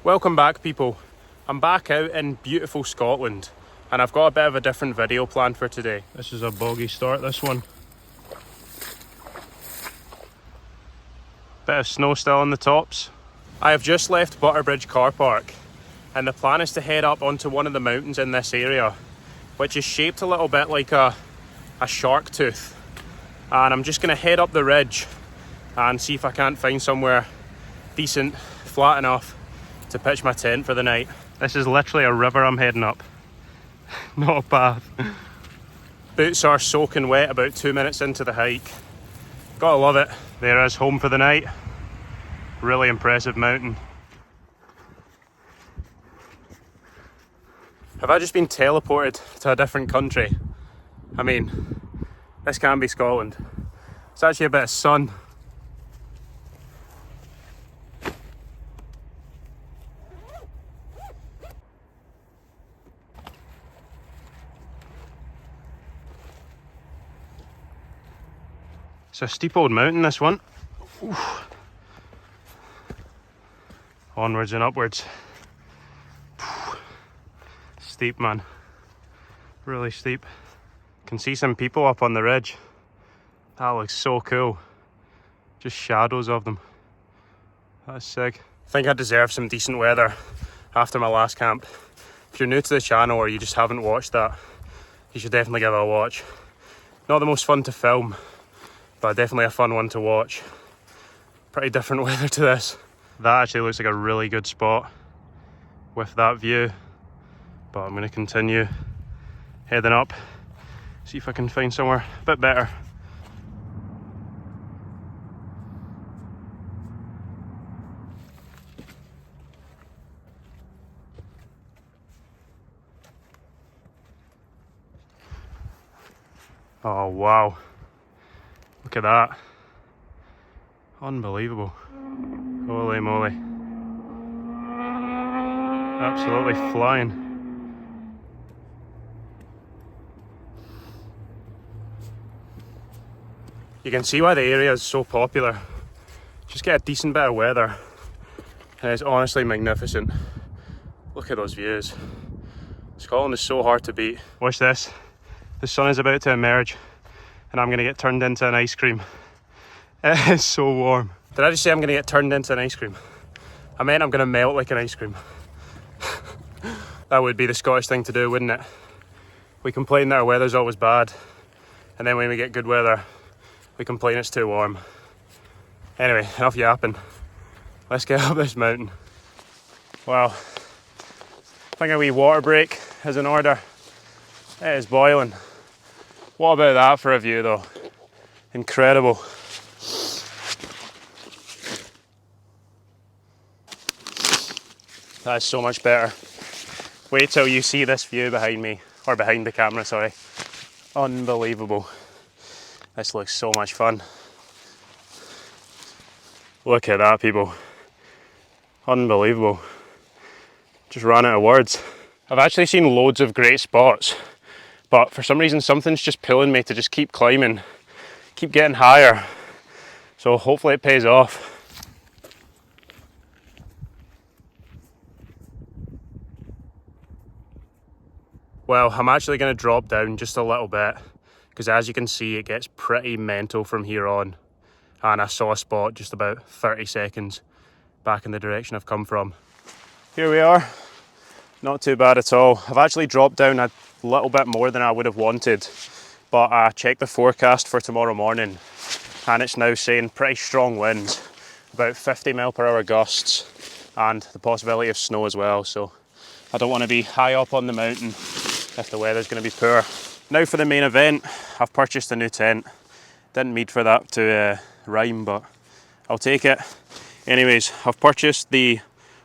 Welcome back, people. I'm back out in beautiful Scotland and I've got a bit of a different video planned for today. This is a boggy start, this one. Bit of snow still on the tops. I have just left Butterbridge car park and the plan is to head up onto one of the mountains in this area, which is shaped a little bit like a shark tooth. And I'm just going to head up the ridge and see if I can't find somewhere decent, flat enough to pitch my tent for the night. This is literally a river I'm heading up, not a path. Boots are soaking wet about 2 minutes into the hike. Gotta love it. There is home for the night. Really impressive mountain. Have I just been teleported to a different country? I mean, this can't be Scotland. It's actually a bit of sun. It's a steep old mountain, this one. Oof. Onwards and upwards. Steep, man. Really steep. Can see some people up on the ridge. That looks so cool. Just shadows of them. That's sick. I think I deserve some decent weather after my last camp. If you're new to the channel or you just haven't watched that, you should definitely give it a watch. Not the most fun to film, but definitely a fun one to watch. Pretty different weather to this. That actually looks like a really good spot with that view, but I'm going to continue heading up, see if I can find somewhere a bit better. Oh wow, look at that. Unbelievable. Holy moly. Absolutely flying. You can see why the area is so popular. Just get a decent bit of weather and it's honestly magnificent. Look at those views. Scotland is so hard to beat. Watch this. The sun is about to emerge and I'm going to get turned into an ice cream. It is so warm. Did I just say I'm going to get turned into an ice cream? I meant I'm going to melt like an ice cream. That would be the Scottish thing to do, wouldn't it? We complain that our weather's always bad, and then when we get good weather, we complain it's too warm. Anyway, enough yapping. Let's get up this mountain. Wow. I think a wee water break is in order. It is boiling. What about that for a view though? Incredible. That is so much better. Wait till you see this view behind me, or behind the camera, sorry. Unbelievable. This looks so much fun. Look at that, people. Unbelievable. Just ran out of words. I've actually seen loads of great spots, but for some reason something's just pulling me to just keep climbing, keep getting higher. So hopefully it pays off. Well, I'm actually going to drop down just a little bit because as you can see it gets pretty mental from here on, and I saw a spot just about 30 seconds back in the direction I've come from. Here we are, not too bad at all. I've actually dropped down a little bit more than I would have wanted, but I checked the forecast for tomorrow morning and it's now saying pretty strong winds, about 50 mph gusts, and the possibility of snow as well, so I don't want to be high up on the mountain if the weather's going to be poor. Now for the main event. I've purchased a new tent. Didn't mean for that to rhyme, but I'll take it. Anyways, I've purchased the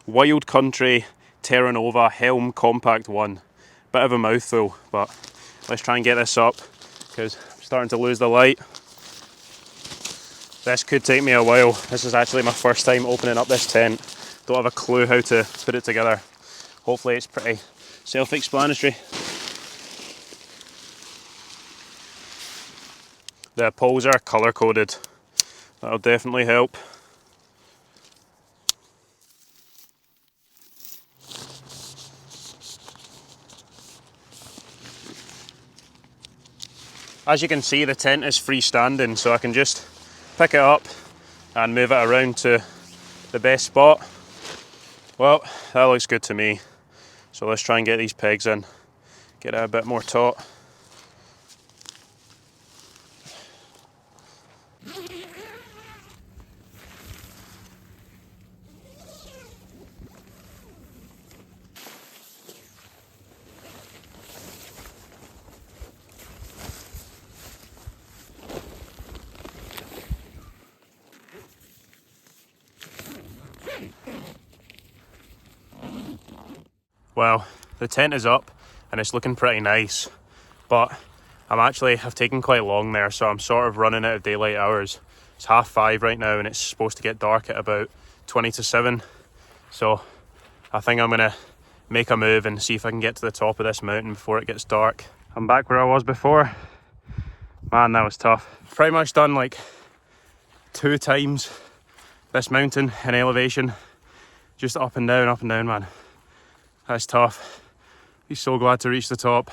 Wild Country Terra Nova Helm Compact one. Bit of a mouthful, but let's try and get this up because I'm starting to lose the light. This could take me a while. This is actually my first time opening up this tent. Don't have a clue how to put it together. Hopefully it's pretty self-explanatory. The poles are colour coded. That'll definitely help. As you can see, the tent is freestanding, so I can just pick it up and move it around to the best spot. Well, that looks good to me. So let's try and get these pegs in, get it a bit more taut. Well, the tent is up and it's looking pretty nice, but I've taken quite long there, so I'm sort of running out of daylight hours. It's 5:30 right now and it's supposed to get dark at about 20 to 7. So I think I'm gonna make a move and see if I can get to the top of this mountain before it gets dark. I'm back where I was before. Man, that was tough. Pretty much done like 2 times this mountain in elevation. Just up and down, man. That's tough. Be so glad to reach the top.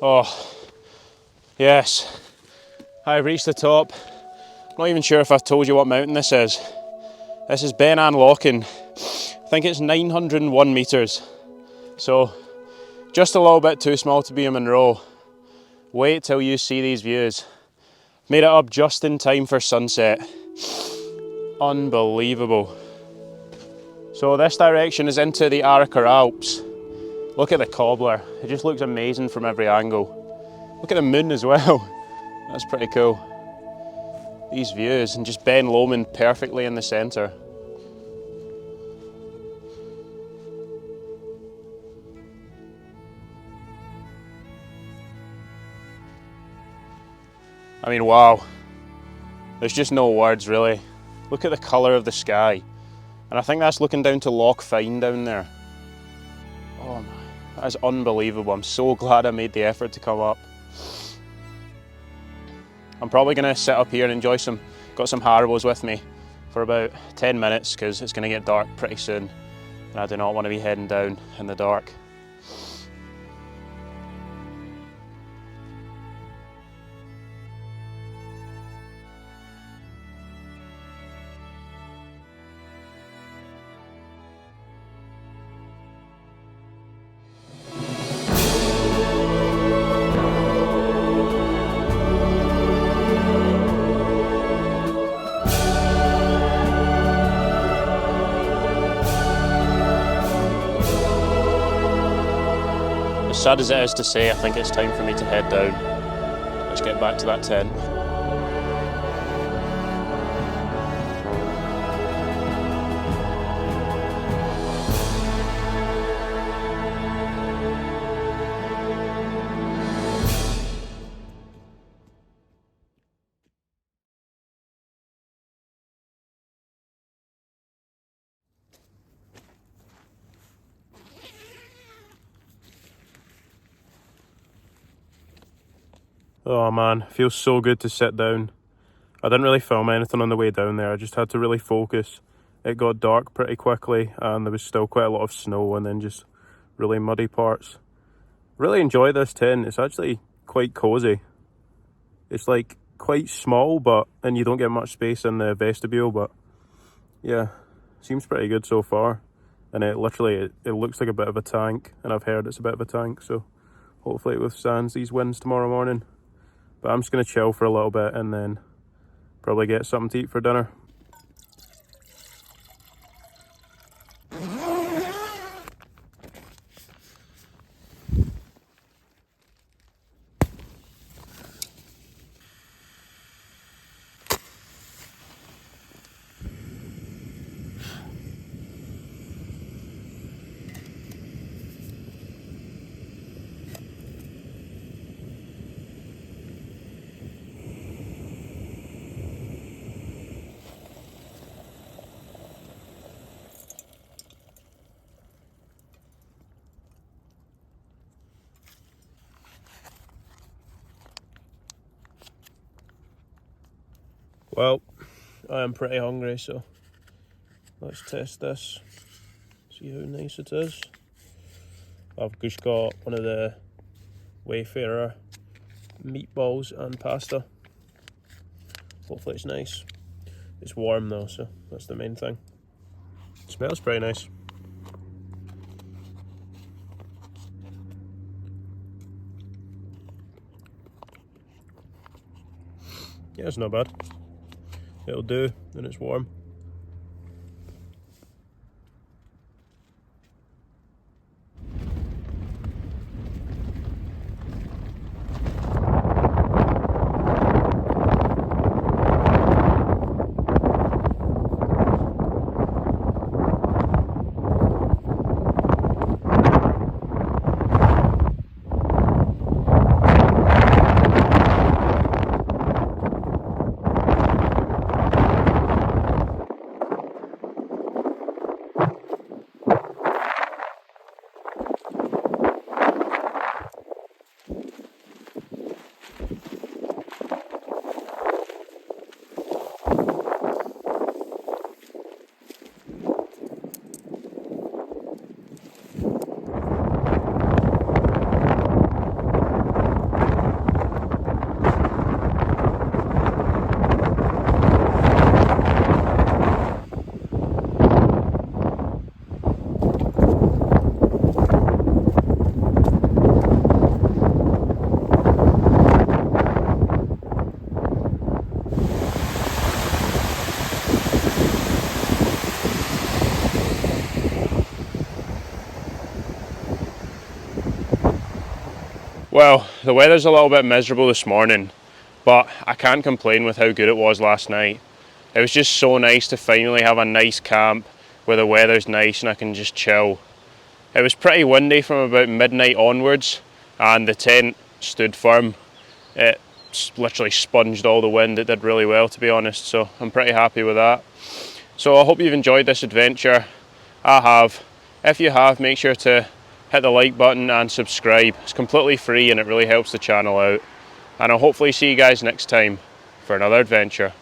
Oh, yes. I've reached the top. Not even sure if I've told you what mountain this is. This is Ben An Lochan. I think it's 901 metres. So, just a little bit too small to be in Munro. Wait till you see these views. Made it up just in time for sunset. Unbelievable. So this direction is into the Arrochar Alps. Look at the cobbler. It just looks amazing from every angle. Look at the moon as well. That's pretty cool. These views, and just Ben Lomond perfectly in the centre. I mean, wow. There's just no words, really. Look at the colour of the sky. And I think that's looking down to Loch Fyne down there. Oh my, that is unbelievable. I'm so glad I made the effort to come up. I'm probably going to sit up here and enjoy got some Haribos with me for about 10 minutes because it's going to get dark pretty soon. And I do not want to be heading down in the dark. As sad as it is to say, I think it's time for me to head down. Let's get back to that tent. Oh man, feels so good to sit down. I didn't really film anything on the way down there, I just had to really focus. It got dark pretty quickly and there was still quite a lot of snow and then just really muddy parts. Really enjoy this tent, it's actually quite cosy. It's like quite small and you don't get much space in the vestibule, but yeah, seems pretty good so far. And it looks like a bit of a tank, and I've heard it's a bit of a tank, so hopefully it withstands these winds tomorrow morning. But I'm just going to chill for a little bit and then probably get something to eat for dinner. Well, I am pretty hungry, so let's test this. See how nice it is. I've just got one of the Wayfarer meatballs and pasta. Hopefully it's nice. It's warm though, so that's the main thing. It smells pretty nice. Yeah, it's not bad. It'll do, and it's warm. Well, the weather's a little bit miserable this morning, but I can't complain with how good it was last night. It was just so nice to finally have a nice camp where the weather's nice and I can just chill. It was pretty windy from about midnight onwards, and the tent stood firm. It literally sponged all the wind. It did really well, to be honest, so I'm pretty happy with that. So I hope you've enjoyed this adventure. I have. If you have, make sure to hit the like button and subscribe. It's completely free and it really helps the channel out. And I'll hopefully see you guys next time for another adventure.